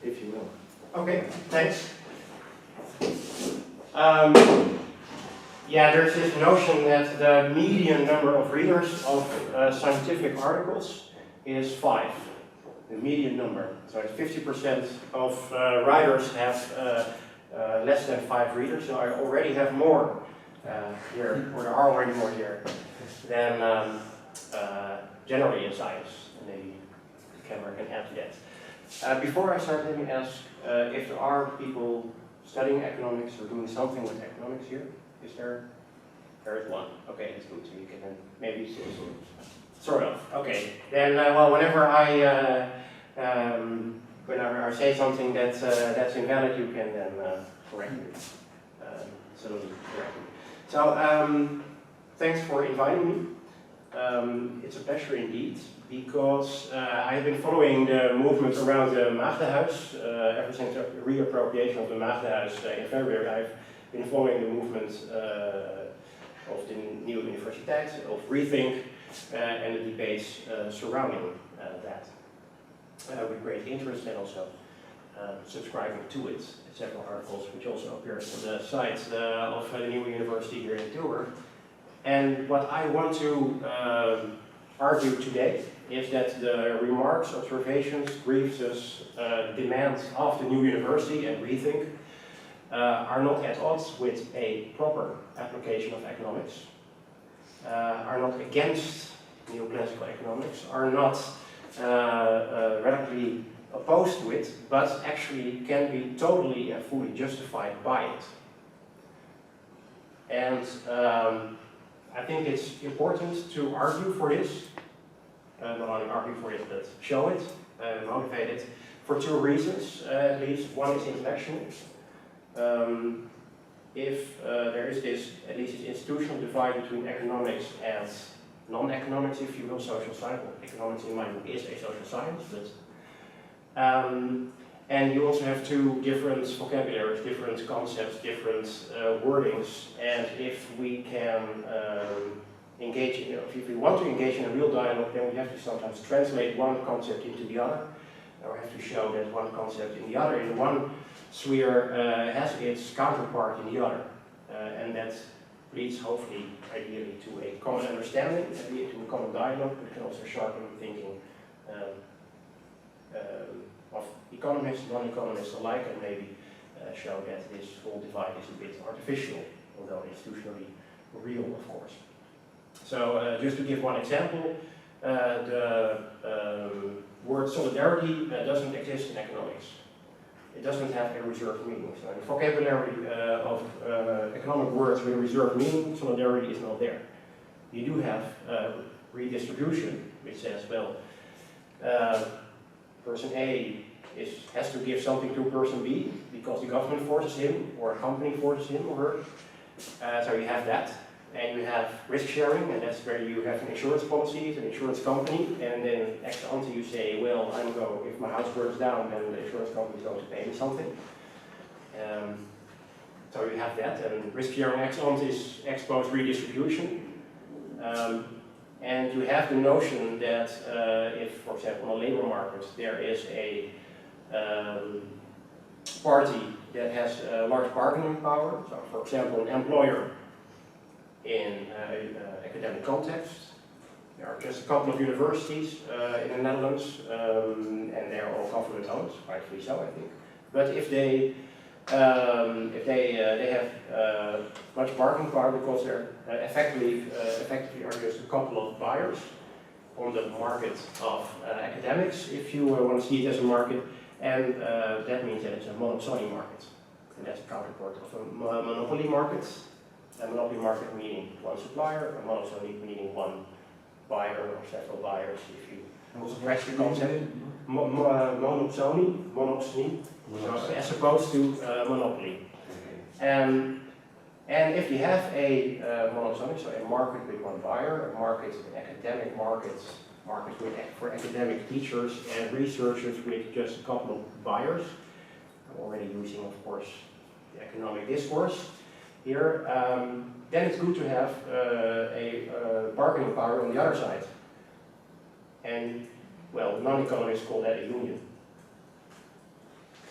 if you will. Okay, thanks. Yeah, there's this notion that the median number of readers of scientific articles is 5. The median number. So it's 50% of writers have less than 5 readers. So I already have more here, or there are already more here, than generally in science. And maybe the camera can add to that. Before I start, let me ask if there are people studying economics or doing something with economics here. Is there? There is one. Okay, that's good. So you can then maybe see sort of. Okay. Then, well, whenever I say something that's invalid, you can then correct me. Absolutely correct me. So, thanks for inviting me. It's a pleasure indeed, because I have been following the movement around the Maagdenhuis ever since the reappropriation of the Maagdenhuis in February. I've been following the movement of the new universiteit, of Rethink, and the debates surrounding that with great interest, and also subscribing to it. Several articles which also appear on the site of the new university here in Tilburg. And what I want to argue today is that the remarks, observations, grievances, demands of the new university and Rethink are not at odds with a proper application of economics, are not against neoclassical economics, are not radically opposed to it, but actually can be totally and fully justified by it. And I think it's important to argue for this, not only argue for it, but show it, motivate it, for 2 reasons at least. One is intellectual. If there is this, at least this institutional divide between economics and non-economics, if you will, social science. Well, economics in my book is a social science, but and you also have 2 different vocabularies, different concepts, different wordings, and if we can engage, if we want to engage in a real dialogue, then we have to sometimes translate one concept into the other, or have to show that one concept in the other, in one sphere has its counterpart in the other, and that leads hopefully, ideally, to a common understanding, to a common dialogue, but can also sharpen thinking of economists, non-economists alike, and maybe show that this whole divide is a bit artificial, although institutionally real, of course. So just to give one example, the word solidarity doesn't exist in economics. It doesn't have a reserved meaning. So in the vocabulary of economic words with a reserved meaning, solidarity is not there. You do have redistribution, which says, well, person A has to give something to person B because the government forces him, or a company forces him or her. So you have that. And you have risk sharing, and that's where you have an insurance policy, it's an insurance company, and then ex ante you say, well, if my house burns down, then the insurance company is going to pay me something. So you have that, and risk sharing ex ante is ex post redistribution. And you have the notion that if, for example, on a labor market, there is a party that has large bargaining power, so for example, an employer in academic context. There are just a couple of universities in the Netherlands, and they're all government owned, rightfully so, I think. But if they have much bargaining power because they're effectively are just a couple of buyers on the market of academics, if you want to see it as a market, and that means that it's a monopoly market, and that's a counterpart of a monopoly market. A monopoly market meaning one supplier, a monopoly meaning one buyer or several buyers, if you stretch the concept. Monopsony, so as opposed to monopoly. And if you have a monopsony, so a market with one buyer, a market, an academic market for academic teachers and researchers with just a couple of buyers, I'm already using, of course, the economic discourse here, then it's good to have a bargaining power on the other side. And, well, non-economists call that a union.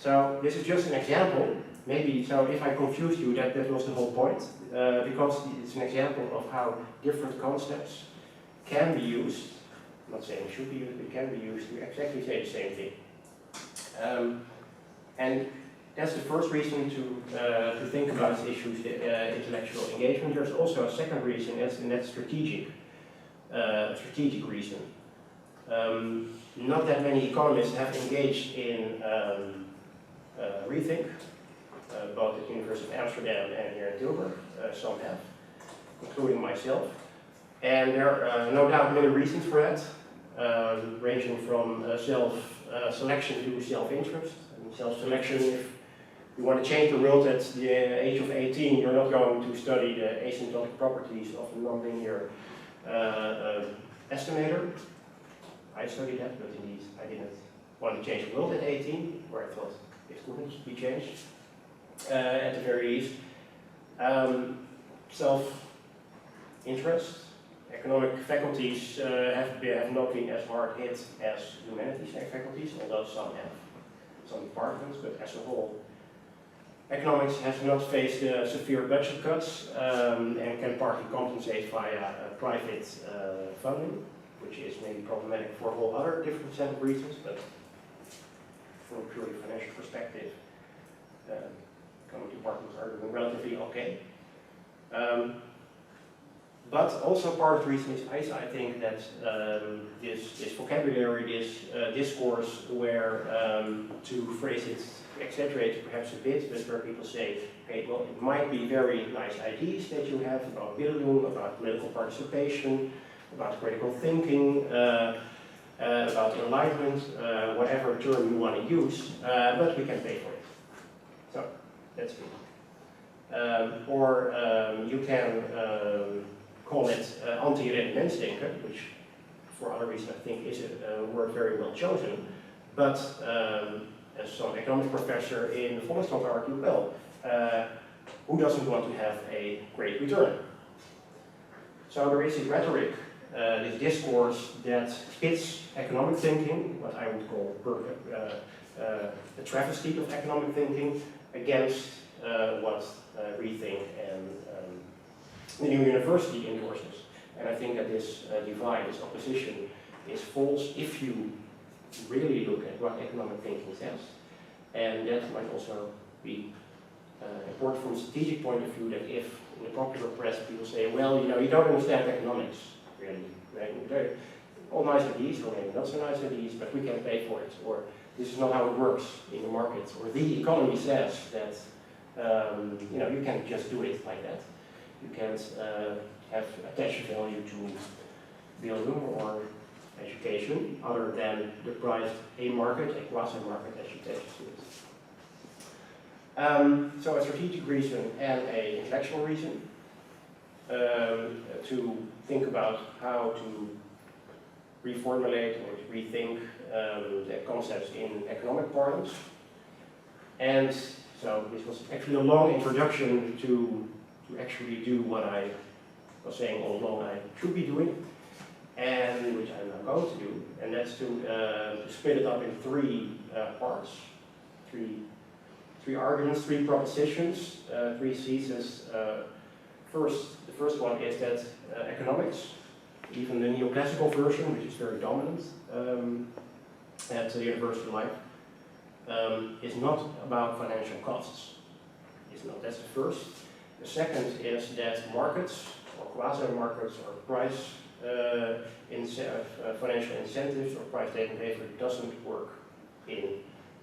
So this is just an example. Maybe, so if I confused you, that was the whole point, because it's an example of how different concepts can be used. I'm not saying should be used, but can be used to exactly say the same thing. And that's the first reason to think about these issues, intellectual engagement. There's also a second reason, and that's strategic reason. Not that many economists have engaged in rethink, both at the University of Amsterdam and here in Tilburg. Some have, including myself. And there are no doubt many reasons for that, ranging from self-selection to self-interest. Self-selection, if you want to change the world at the age of 18, you're not going to study the asymptotic properties of a nonlinear estimator. I studied that, but indeed I didn't want to change the world at 18, where I thought it couldn't be changed at the very least. Self-interest. Economic faculties have not been as hard hit as humanities faculties, although some have, some departments, but as a whole, economics has not faced severe budget cuts and can partly compensate via private funding, which is maybe problematic for a whole other different set of reasons, but from a purely financial perspective, economic departments are doing relatively okay. But also part of the reason is I think that this vocabulary, this discourse where, to phrase it, exaggerate perhaps a bit, but where people say, okay, well, it might be very nice ideas that you have about Bildung, about political participation, about critical thinking, about enlightenment, whatever term you want to use, but we can pay for it. So, that's it. Or you can call it anti-rendementsdenken, which for other reasons I think is a word very well chosen, but as some economics professor in the Volkskrant argued, well, who doesn't want to have a great return? So there is this rhetoric, this discourse that fits economic thinking, what I would call a travesty of economic thinking, against what Rethink and the new university endorses. And I think that this divide, this opposition, is false if you really look at what economic thinking says. And that might also be important from a strategic point of view, that if in the popular press people say, well, you don't understand economics, really. Right? They're all nice ideas, or maybe not so nice ideas, but we can't pay for it, or this is not how it works in the market, or the economy says that you can't just do it like that. You can't have attached value to Bildung or education other than the price a market, a quasi-market, as you attach to it. So a strategic reason and an intellectual reason to think about how to reformulate or to rethink the concepts in economic parlance. And so this was actually a long introduction to actually do what I was saying all along I should be doing, and which I'm now going to do, and that's to split it up in three parts, three arguments, three propositions, three theses. The first one is that economics, even the neoclassical version, which is very dominant at the university life, is not about financial costs. It's not. That's the first. The second is that markets, or quasi-markets, or price financial incentives or price-taking behavior doesn't work in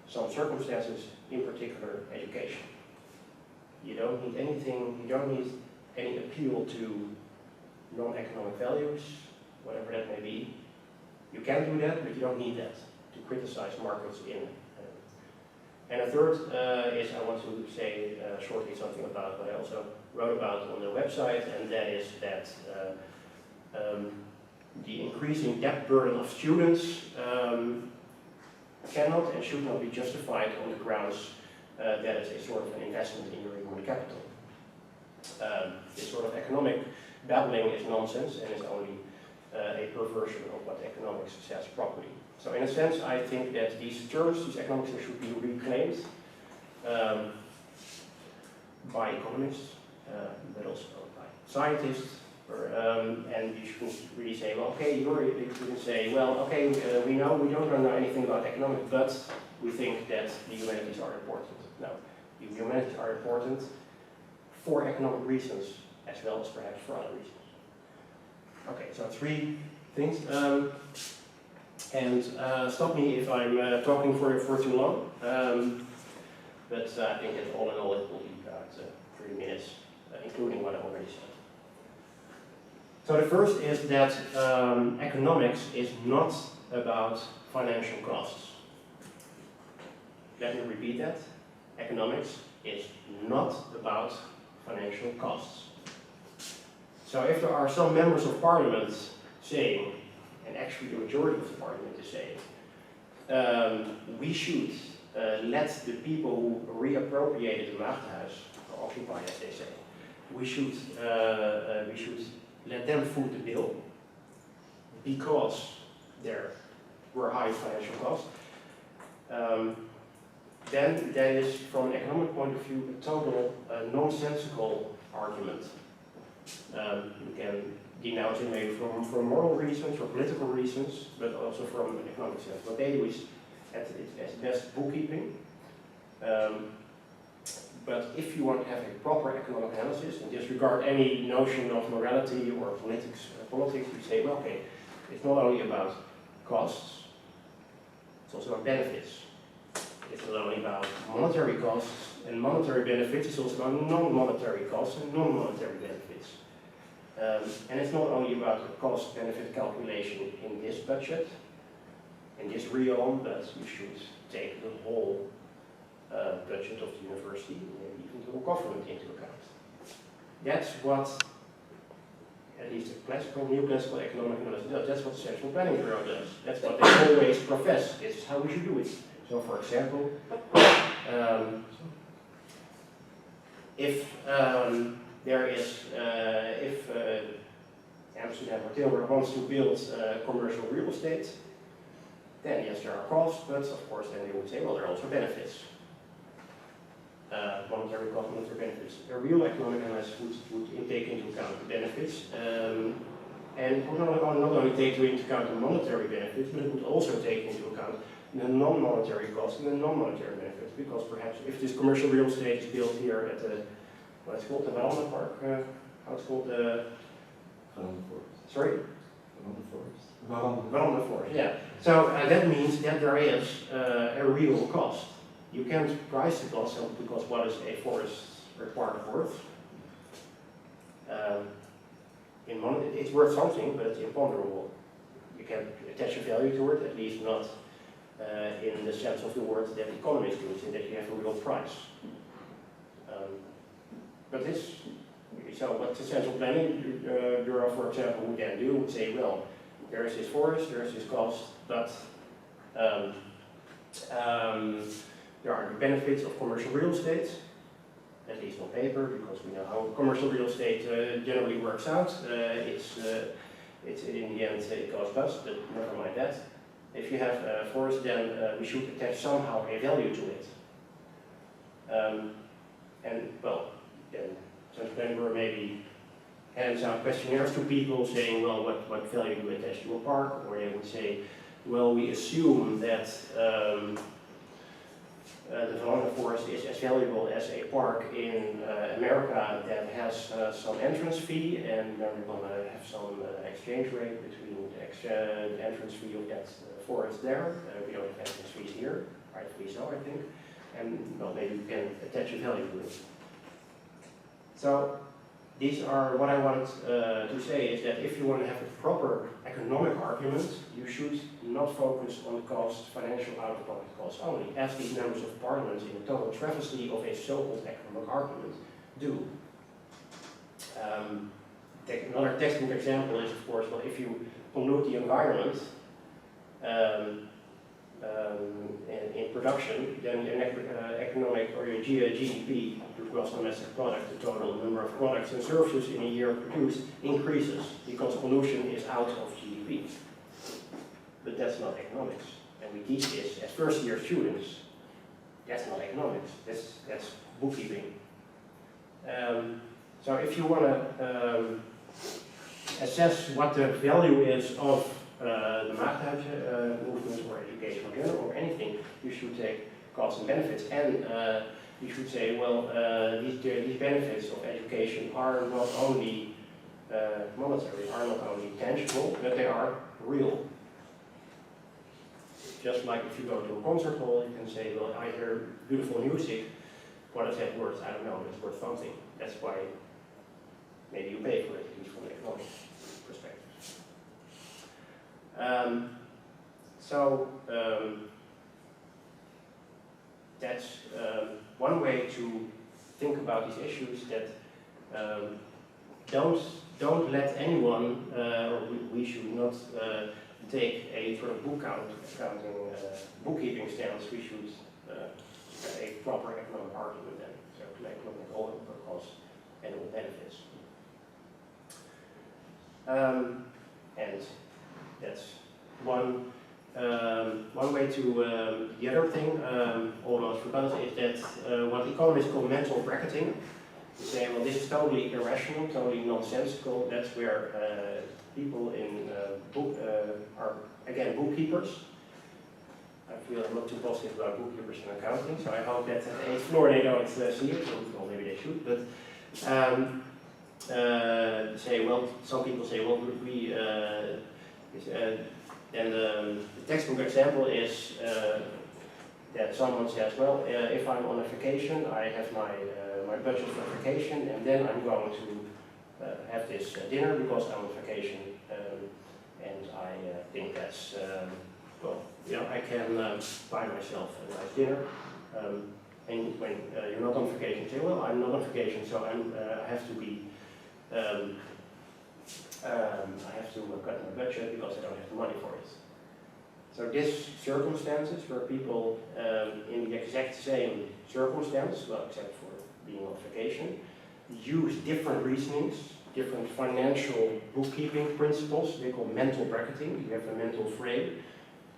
some circumstances, in particular education. You don't need anything, you don't need any appeal to non-economic values, whatever that may be. You can do that, but you don't need that to criticize markets in. And a third is I want to say shortly something about what I also wrote about on the website, and that is that the increasing debt burden of students cannot and should not be justified on the grounds that it's a sort of an investment in your human capital. This sort of economic babbling is nonsense and is only a perversion of what economics says properly. So in a sense, I think that these terms, these economics, should be reclaimed by economists, but also by scientists. And you shouldn't really say, well, okay, you shouldn't say, well, okay, we know we don't know anything about economics, but we think that the humanities are important. No, the humanities are important for economic reasons, as well as perhaps for other reasons. Okay, so 3 things. Stop me if I'm talking for too long. But I think that all in all it will be about 30 minutes, including what I already said. So the first is that economics is not about financial costs. Let me repeat that. Economics is not about financial costs. So if there are some members of parliament saying, and actually the majority of the parliament is saying, we should let the people who reappropriated the Maagdenhuis, or occupy as they say, we should let them foot the bill because there were high financial costs, then that is, from an economic point of view, a total nonsensical argument. You can denounce it maybe for moral reasons or political reasons, but also from an economic sense. What they do is, at its best, bookkeeping. But if you want to have a proper economic analysis and disregard any notion of morality or politics, you say, well, okay, it's not only about costs, it's also about benefits. It's not only about monetary costs and monetary benefits, it's also about non-monetary costs and non-monetary benefits. And it's not only about the cost-benefit calculation in this budget, in this realm, but you should take the whole budget of the university, maybe even the whole government into account. That's what, at least the classical, neoclassical economic analysis does. That's what the Central Planning Bureau does. That's what they always profess. This is how we should do it. So, for example, if Amsterdam or Tilburg wants to build commercial real estate, then yes, there are costs, but of course then they would say, well, there are also benefits. Monetary costs, monetary benefits. A real economic analysis would take into account the benefits, and would not only take into account the monetary benefits, but it would also take into account the non-monetary costs and the non-monetary benefits, because perhaps if this commercial real estate is built here at the, what's called the Hollanders Park, how it's called the... Hollanders Forest. Sorry? Hollanders Forest, yeah. So that means that there is a real cost. You can't price the cost because what is a forest required worth? In money, it's worth something, but it's imponderable. You can attach a value to it, at least not in the sense of the word that economists do, in that you have a real price. But this, so what the Central Planning Bureau, for example, would then do, would say, well, there is this forest, there is this cost, but there are the benefits of commercial real estate, at least on paper, because we know how commercial real estate generally works out. It's in the end it goes bust, but never mind that. If you have a forest, then we should attach somehow a value to it. And well, then Central Planning Bureau maybe hands out questionnaires to people saying, well, what value do we attach to a park? Or they would say, well, we assume that the Hollanders Forest is as valuable as a park in America that has some entrance fee, and then we're going to have some exchange rate between the entrance fee of that forest there. We don't have entrance fees here, rightfully so, I think. And well, maybe we can attach a value to it. So these are what I wanted to say is that if you want to have a proper economic argument, you should not focus on the cost, financial out-of-pocket costs only, as these members of parliament in a total travesty of a so-called economic argument do. Another textbook example is, of course, well, if you pollute the environment, in production, then your economic or your GDP, your gross domestic product, the total number of products and services in a year produced, increases because pollution is out of GDP. But that's not economics. And we teach this as first year students. That's not economics, that's bookkeeping. So if you want to assess what the value is of the Maagdhuis movement or education in general or anything, you should take costs and benefits, and you should say, well, these benefits of education are not only monetary, are not only tangible, but they are real. Just like if you go to a concert hall, you can say, well, I hear beautiful music. What is that worth? I don't know, it's worth something. That's why maybe you pay for it, at least from an economic perspective. That's one way to think about these issues, that don't let anyone, or we should not take a sort of bookkeeping stance. We should have a proper economic argument then. So to economic all costs and all benefits. And that's one way to, the other thing, almost forgot, is that what economists call mental bracketing. They say, well, this is totally irrational, totally nonsensical. That's where people in are, again, bookkeepers. I feel I'm not too positive about bookkeepers in accounting, so I hope that at the 8th floor they don't see it, or maybe they should. But say, well, some people say, well, then the textbook example is that someone says, well, if I'm on a vacation, I have my budget for vacation, and then I'm going to have this dinner because I'm on vacation, and I think that's, well, you know, I can buy myself a nice dinner. And when you're not on vacation, you say, well, I'm not on vacation, so I have to be, I have to cut my budget because I don't have the money for it. So these circumstances where people in the exact same circumstance, well, except for being on vacation, use different reasonings, different financial bookkeeping principles. They call mental bracketing. You have a mental frame.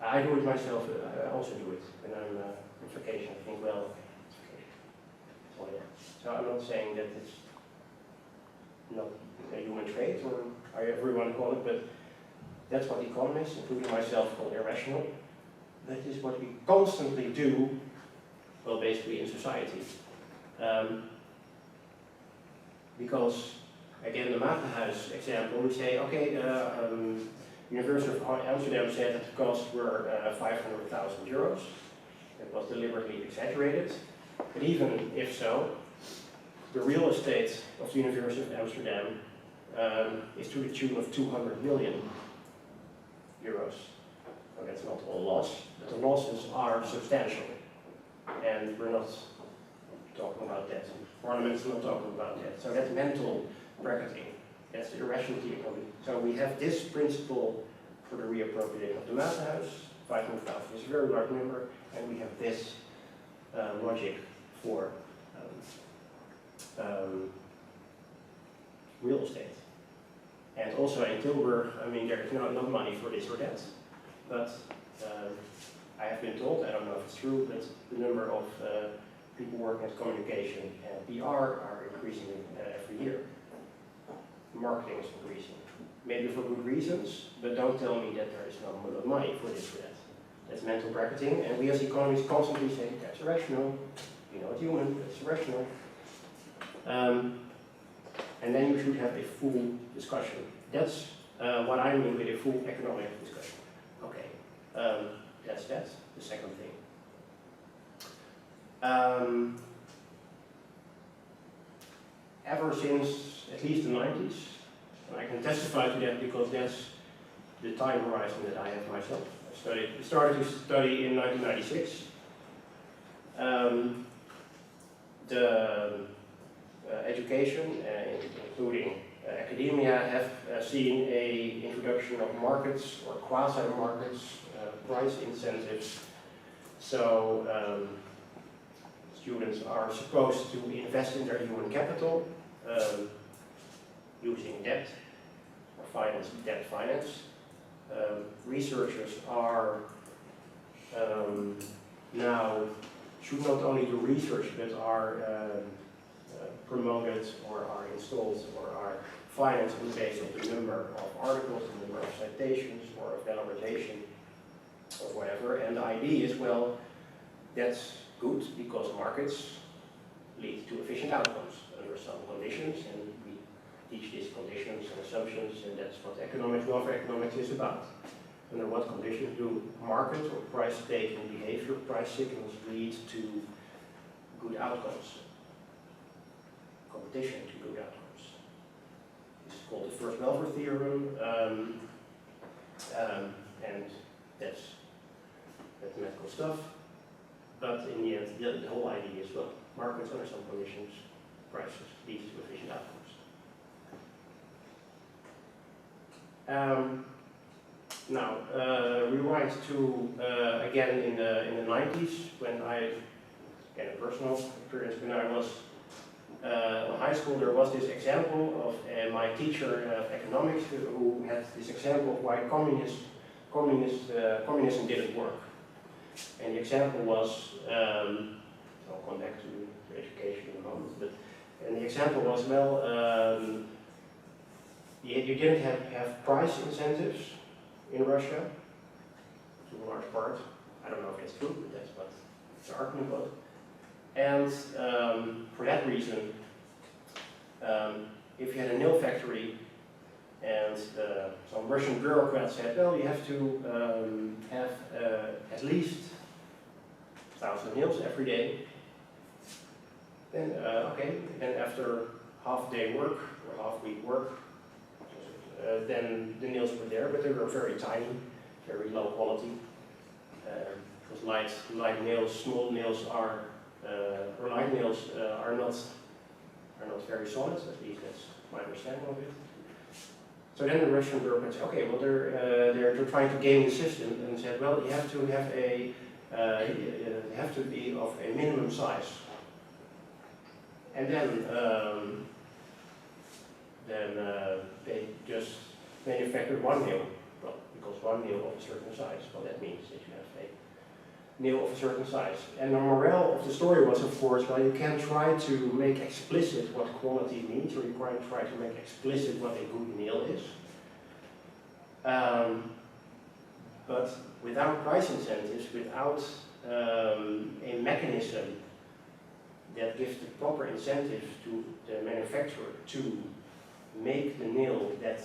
I do it myself. I also do it when I'm on vacation. I think, well, it's vacation. So, yeah. So I'm not saying that it's not a human trait, or however you want to call it, but that's what economists, including myself, call irrational. That is what we constantly do, well, basically in society. Because, again, the Maagdhuis example, we say, okay, University of Amsterdam said that the costs were 500,000 euros. It was deliberately exaggerated. But even if so, the real estate of the University of Amsterdam is to the tune of 200 million euros. So that's not all loss, but the losses are substantial. And we're not talking about that. Parliament's not talking about that. So that's mental bracketing. That's the irrationality economy. So we have this principle for the reappropriating of the Maagdhuis, 500,000 is a very large number, and we have this logic for real estate. And also in Tilburg, I mean, there is not money for this or that. But I have been told, I don't know if it's true, but the number of people working as communication and PR are increasing every year. Marketing is increasing. Maybe for good reasons, but don't tell me that there is no money for this or that. That's mental bracketing, and we as economists constantly say, that's irrational, you know, it's human, it's irrational. And then you should have a full discussion. That's what I mean with a full economic discussion. Okay, that's the second thing. Ever since at least the 90s, and I can testify to that because that's the time horizon that I have myself. I started to study in 1996. The education, including academia, have seen a introduction of markets or quasi-markets, price incentives So students are supposed to invest in their human capital using debt or debt finance. Researchers are now should not only do research but are promoted or are installed or are financed on the basis of the number of articles, the number of citations or of valorization or whatever. And the idea is, well, that's good because markets lead to efficient outcomes under some conditions, and we teach these conditions and assumptions, and that's what welfare economics is about. Under what conditions do market or price-taking behavior, price signals lead to good outcomes? Competition to good outcomes. This is called the first welfare theorem, and that's mathematical stuff. But in the end, the whole idea is, well, markets under some conditions, prices lead to efficient outcomes. Now, rewind to again in the 90s, when I, again a personal experience, when I was in high school, there was this example of my teacher of economics who had this example of why communism didn't work. And the example was, I'll come back to education in a moment, and the example was, well, you didn't have price incentives in Russia, to a large part. I don't know if it's true, but that's what the argument was. And for that reason, if you had a nail factory and some Russian bureaucrats said, well, you have to have at least 1,000 nails every day, then okay, then after half day work or half week work, then the nails were there, but they were very tiny, very low quality. Because light nails, small nails are, or light nails are not very solid. At least that's my understanding of it. So then the Russian bureaucrats said, okay, well they're trying to game the system, and said, well, you have to have you have to be of a minimum size. And then they just manufactured one nail. Well, because one nail of a certain size, well, that means that you have a nail of a certain size. And the morale of the story was, of course, well, you can try to make explicit what quality means, or you can try to make explicit what a good nail is. But without price incentives, without a mechanism that gives the proper incentive to the manufacturer to make the nail that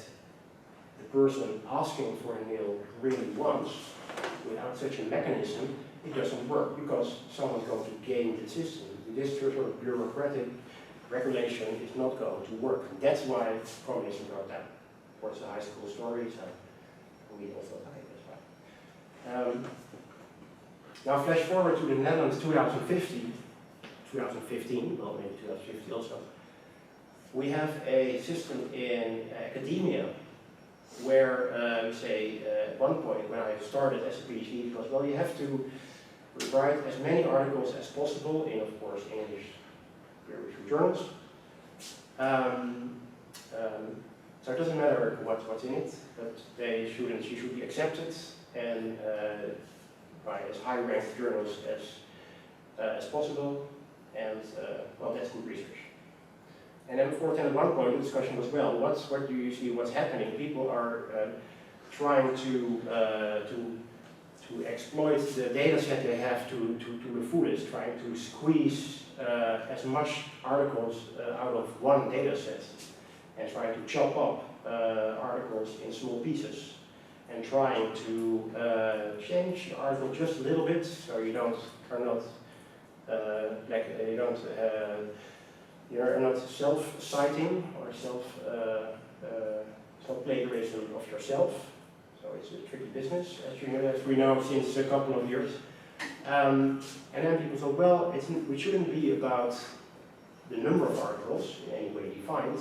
the person asking for the nail really wants, without such a mechanism, it doesn't work, because someone's going to game the system. This sort of bureaucratic regulation is not going to work. And that's why communism broke down. Of course, a high school story, so we also die, that's right. Now flash forward to the Netherlands 2015, well maybe 2050 also. We have a system in academia where we say at one point when I started as a PhD, it was, well, you have to write as many articles as possible in, of course, English peer-reviewed journals. So it doesn't matter what's in it, but she should be accepted and by as high-ranked journals as possible, and well, that's good research. And then, of course, at one point the discussion was, well, what do you see? What's happening? People are trying to exploit the data set they have to the fullest, trying to squeeze as much articles out of one data set, and trying to chop up articles in small pieces, and trying to change the article just a little bit, so you are not self-citing or self-plagiarism of yourself. So it's a tricky business, as we know since a couple of years. And then people thought, well, it shouldn't be about the number of articles in any way defined,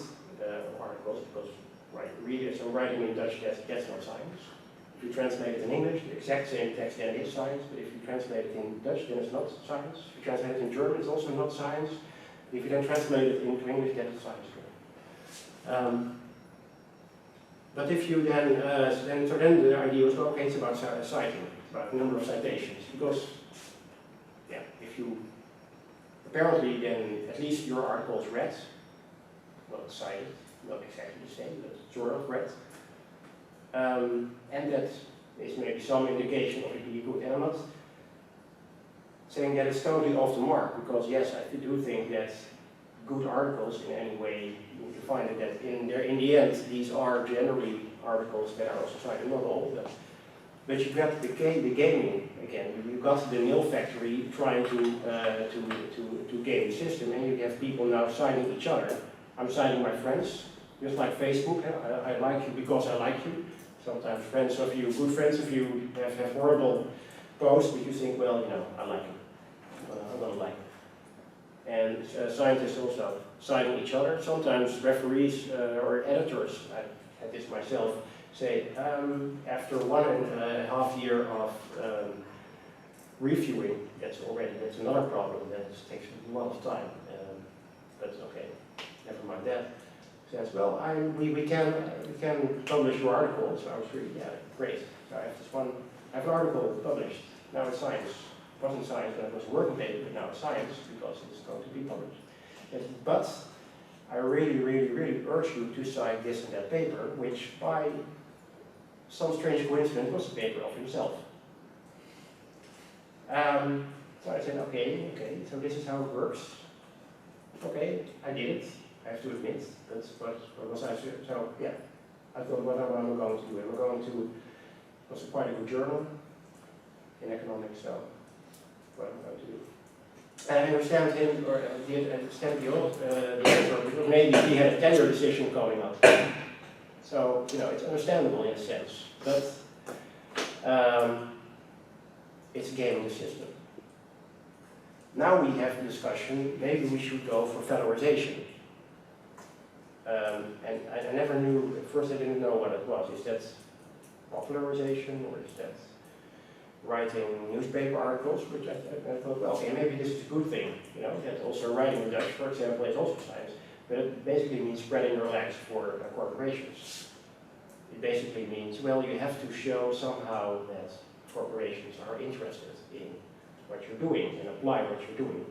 articles, because writing in Dutch, that's not science. If you translate it in English, the exact same text, then it is science, but if you translate it in Dutch, then it's not science. If you translate it in German, it's also not science. If you then translate it into English, then it's science. But if you then, so then the idea was, okay, it's about citing, about the number of citations, because, yeah, if you, apparently then at least your article is read, not cited, not exactly the same, but sort of read. And that is maybe some indication of it being good. And I'm not saying that it's totally off the mark, because yes, I do think that good articles in any way, you find it that in the end, these are generally articles that are also cited, not all, but you got the gaming again. You got the nil factory trying to game the system, and you have people now citing each other. I'm citing my friends, just like Facebook. I like you because I like you. Sometimes friends of you, good friends of you, have horrible posts, but you think, well, you know, I like him. I'm gonna like him. And scientists also citing each other. Sometimes referees or editors, I had this myself, say, after 1.5 years of reviewing, that's another problem, that takes a lot of time. But okay, never mind that. Says, well, we can publish your article. So I was really, yeah, great. So I have an article published. Now it's science. It wasn't science when it was a working paper, but now it's science because it's going to be published. But I really urge you to cite this and that paper, which by some strange coincidence was a paper of himself. So I said, okay, so this is how it works. Okay, I did it. I have to admit, that's what was I, so yeah, I thought what am I going to do? Am I going to, it was quite a good journal in economics, so what am I going to do? And I understand him, or I did understand the answer, because maybe he had a tenure decision coming up. So, you know, it's understandable in a sense, but it's a game in the system. Now we have the discussion, maybe we should go for federalization. And I never knew, at first I didn't know what it was. Is that popularization, or is that writing newspaper articles? Which I thought, well, okay, maybe this is a good thing, you know, that also writing in Dutch, for example, is also science. But it basically means spreading your legs for corporations. It basically means, well, you have to show somehow that corporations are interested in what you're doing and apply what you're doing.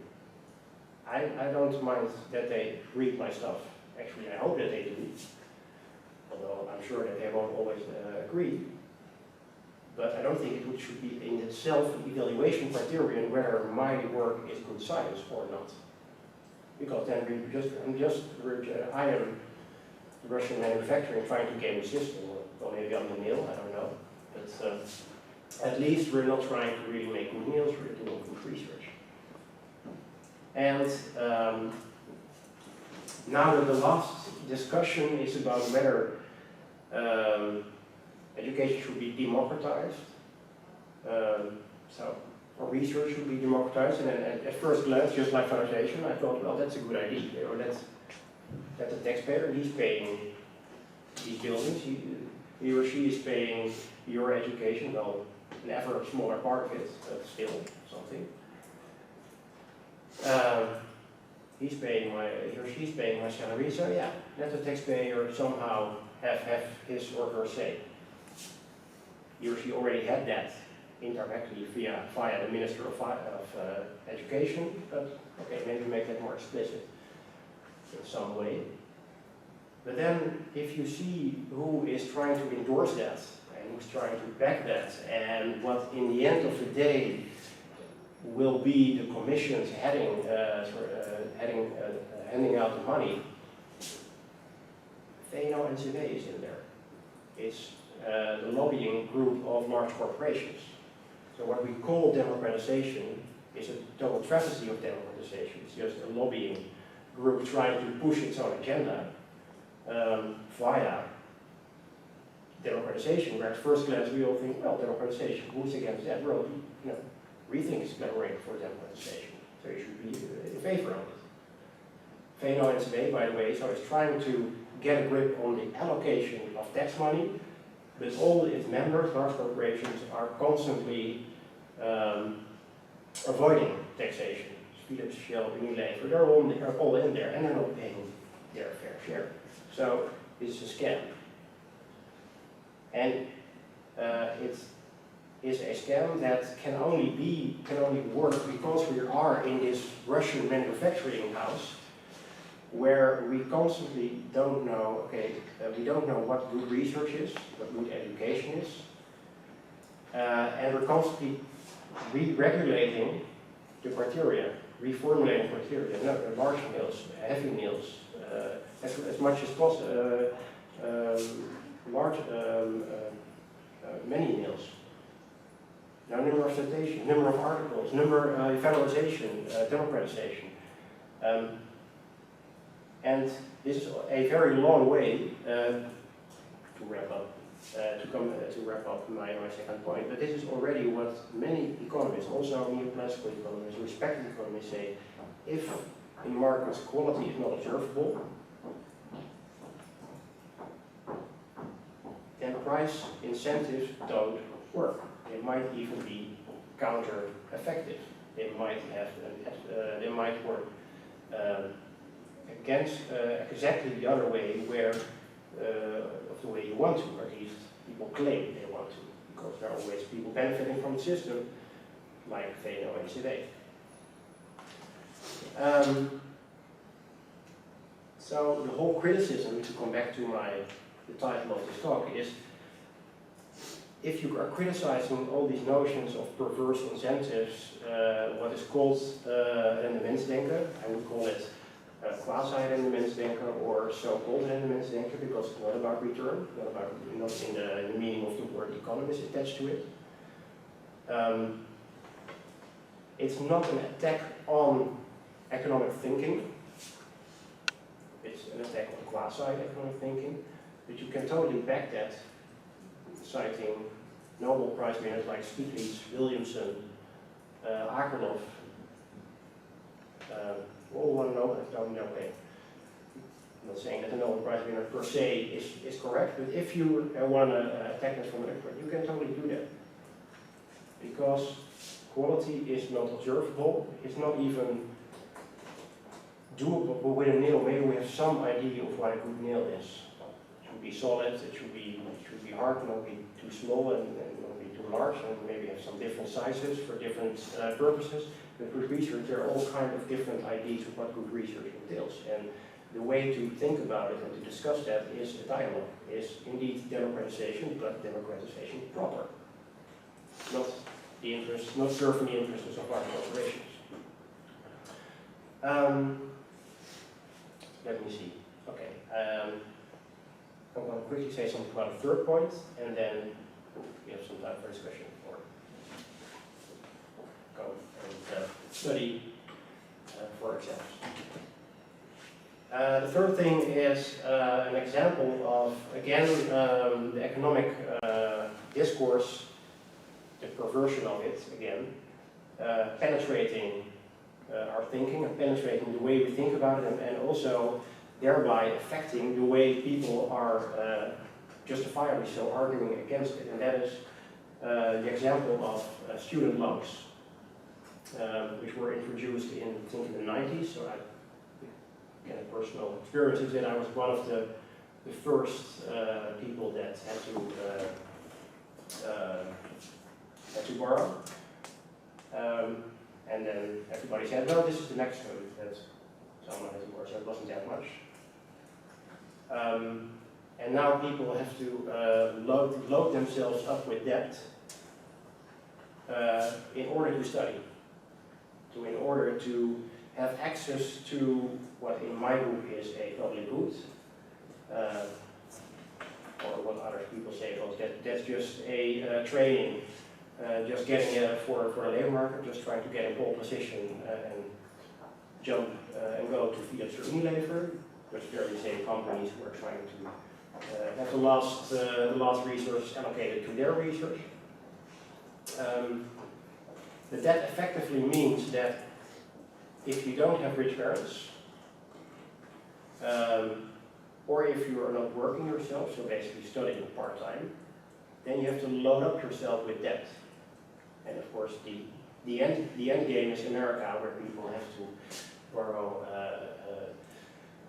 I don't mind that they read my stuff. Actually, I hope that they do, although I'm sure that they won't always agree. But I don't think it should be in the self-evaluation criterion whether my work is good science or not. Because then I am Russian manufacturing trying to game the system, or maybe I'm the mill, I don't know. But at least we're not trying to really make good meals, we're doing good research. And now that the last discussion is about whether education should be democratized, or research should be democratized, and at first glance, just like federalization, I thought, well, that's a good idea. You know, that the taxpayer, he's paying these buildings, he or she is paying your education, well, an ever smaller part of it, but still something. He or she's paying my salary, so yeah, let the taxpayer somehow have his or her say. He or she already had that indirectly via the Minister of Education, but okay, maybe make that more explicit in some way. But then, if you see who is trying to endorse that, and who's trying to back that, and what in the end of the day will be the commissions handing out the money, VNO-NCW is in there. It's the lobbying group of large corporations. So what we call democratization is a total travesty of democratization. It's just a lobbying group trying to push its own agenda via democratization, where at first glance we all think, well, democratization, who's against that? Well, you know, we think it's better for democratization, so you should be in favor of it. VNO-NCW, by the way, so it's trying to get a grip on the allocation of tax money but all its members, large corporations, are constantly avoiding taxation. Philips, Shell, Unilever, they're all in there and they're not paying their fair share. So it's a scam. And it is a scam that can only work because we are in this Russian manufacturing house where we constantly don't know, we don't know what good research is, what good education is, and we're constantly re-regulating the criteria, reformulating criteria, large meals, heavy meals, as much as possible, many meals. Now, number of citations, number of articles, number evaluation, democratization. And this is a very long way to wrap up, to wrap up my second point. But this is already what many economists, also neoclassical economists, respected economists say: if in markets quality is not observable, then price incentives don't work. They might even be counter-effective. They might work against exactly the other way of the way you want to, or at least people claim they want to, because there are always people benefiting from the system, like VNO and CD. So the whole criticism, to come back to the title of this talk, is if you are criticizing all these notions of perverse incentives, what is called rendementsdenken, I would call it quasi-rendementsdenken or so-called rendementsdenken, because it's not about return, not in the meaning of the word economist attached to it. It's not an attack on economic thinking, it's an attack on quasi-economic thinking, but you can totally back that, citing Nobel Prize winners like Stiglitz, Williamson, Akerlof, all want to know that. I'm not saying that the Nobel Prize winner per se is correct, but if you want to attack it from an expert, you can totally do that. Because quality is not observable, it's not even doable with a nail. Maybe we have some idea of what a good nail is. It should be solid, it should be hard, not be too small and not be too large, and maybe have some different sizes for different purposes. But with research, there are all kinds of different ideas of what good research entails. And the way to think about it and to discuss that is a dialogue, is indeed democratization, but democratization proper. Not the interests, not serving the interests of large corporations. Let me see. Okay. I'm going to quickly say something about the third point, and then we have some time for discussion or go and study for exams. The third thing is an example of, again, the economic discourse, the perversion of it, again, penetrating our thinking and penetrating the way we think about it, and also thereby affecting the way people are justifiably so arguing against it. And that is the example of student loans, which were introduced in, I think, in the 90s. So I get a personal experience with it. I was one of the first people that had to borrow. And then everybody said, no, this is the maximum that someone has to borrow, so it wasn't that much. And now people have to load themselves up with debt in order to study, in order to have access to what in my book is a public good, or what other people say, well, that's just a training, just getting for the labor market, just trying to get in pole position and jump and go to Philips or Unilever. Because they're the same companies who are trying to have the last resources allocated to their research. But that effectively means that if you don't have rich parents, or if you are not working yourself, so basically studying part-time, then you have to load up yourself with debt. And of course, the end game is America, where people have to borrow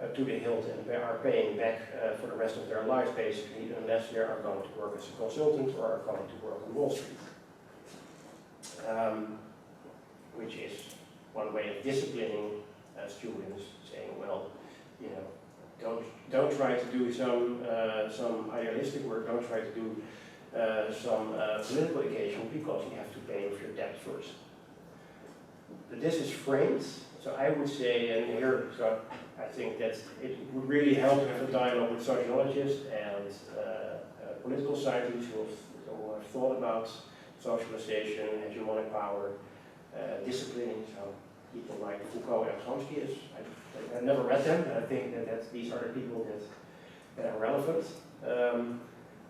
up to the hilt and they are paying back for the rest of their lives, basically, unless they are going to work as a consultant or are going to work on Wall Street. Which is one way of disciplining students, saying, well, you know, don't try to do some idealistic work, don't try to do some political education, because you have to pay off your debt first. But this is framed, so I would say, and here, so I think that it would really help to have a dialogue with sociologists and political scientists who have thought about socialization, hegemonic power, disciplining, so people like Foucault and Chomsky. I've never read them, but I think that these are the people that are relevant.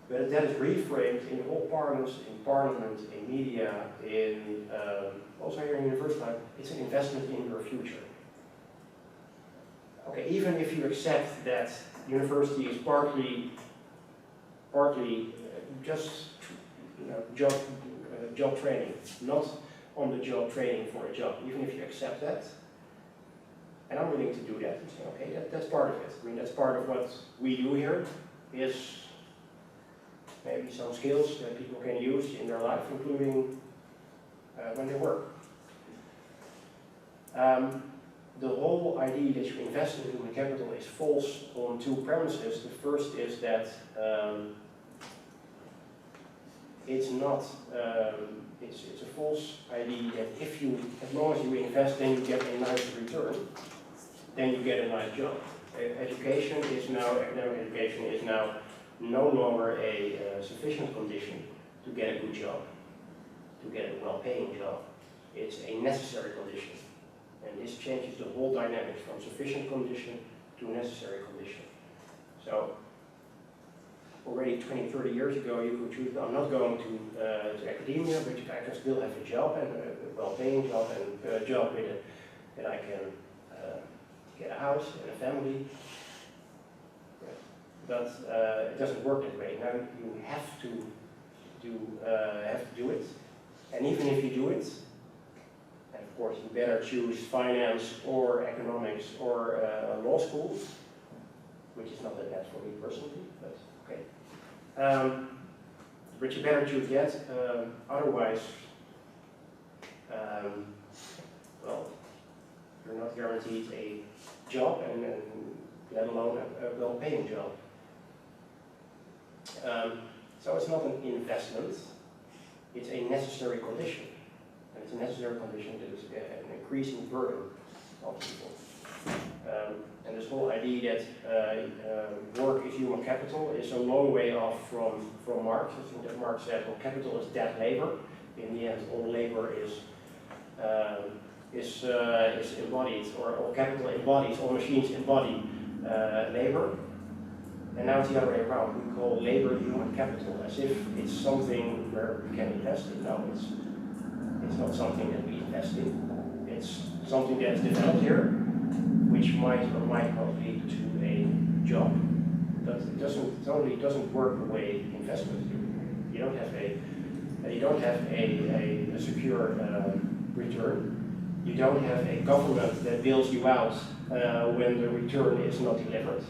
But that is reframed in all parlance, in parliament, in media, in also here in university life. It's an investment in your future. Okay, even if you accept that university is partly just job training, not on-the-job training for a job. Even if you accept that, and I'm willing to do that, and say, okay, that's part of it. I mean, that's part of what we do here. Is maybe some skills that people can use in their life, including when they work. The whole idea that you invest in human capital is false on two premises. The first is that it's not, it's a false idea that as long as you invest, then you get a nice return, then you get a nice job. Academic education is now no longer a sufficient condition to get a good job, to get a well-paying job. It's a necessary condition. And this changes the whole dynamics from sufficient condition to necessary condition. So already 20, 30 years ago, you could choose, I'm not going to academia, but I can still have a job, and a well-paying job, and a job that I can get a house and a family. But it doesn't work that way. Now you have to do it, and even if you do it, and of course you better choose finance or economics or law school, which is not that bad for me personally, but okay. But you better choose that. Otherwise, well, you're not guaranteed a job, and let alone a well-paying job. So it's not an investment, it's a necessary condition. And it's a necessary condition that is an increasing burden on people. And this whole idea that work is human capital is a long way off from Marx. I think that Marx said, well, capital is dead labor. In the end, all labor is embodied, or all capital embodies, all machines embody labor. And now it's the other way around. We call labor human capital, as if it's something where we can invest in. No, it's not something that we invest in. It's something that's developed here, which might or might not lead to a job. But it totally doesn't work the way investments do. You don't have a secure return. You don't have a government that bails you out when the return is not delivered.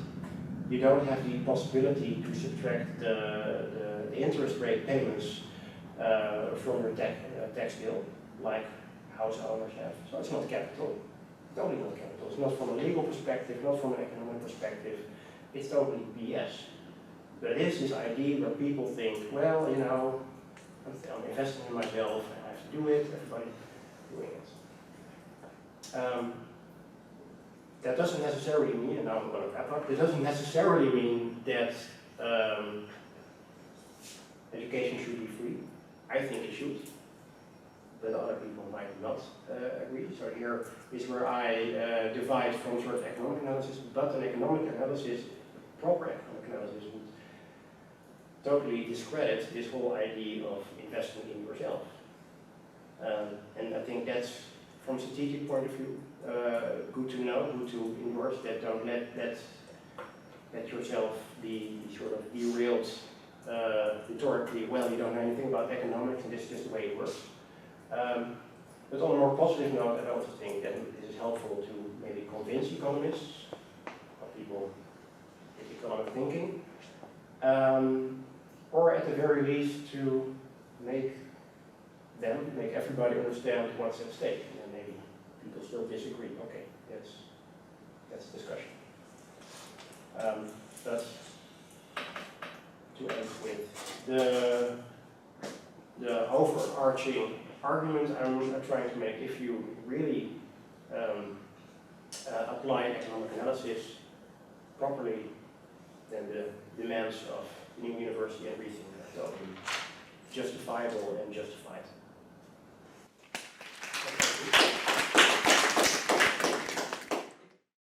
You don't have the possibility to subtract the interest rate payments from your tax bill, like house owners have. So it's not capital. Totally not capital. It's not from a legal perspective, not from an economic perspective. It's totally BS. But it is this idea where people think, well, you know, I'm investing in myself, I have to do it, everybody's doing it. That doesn't necessarily mean, and now I'm going to wrap up, it doesn't necessarily mean that education should be free. I think it should, but other people might not agree. So here is where I divide from sort of economic analysis, but an economic analysis, proper economic analysis, would totally discredit this whole idea of investing in yourself. And I think that's, from a strategic point of view, good to know, good to endorse, that don't let yourself be sort of derailed rhetorically, well, you don't know anything about economics and this is just the way it works. But on a more positive note, I also think that this is helpful to maybe convince economists, or people with economic thinking, or at the very least to make everybody understand what's at stake. And then maybe people still disagree. Okay, that's discussion. But to end with the overarching argument I'm trying to make, if you really apply economic analysis properly, then the demands of new university and rethink are totally justifiable and justified.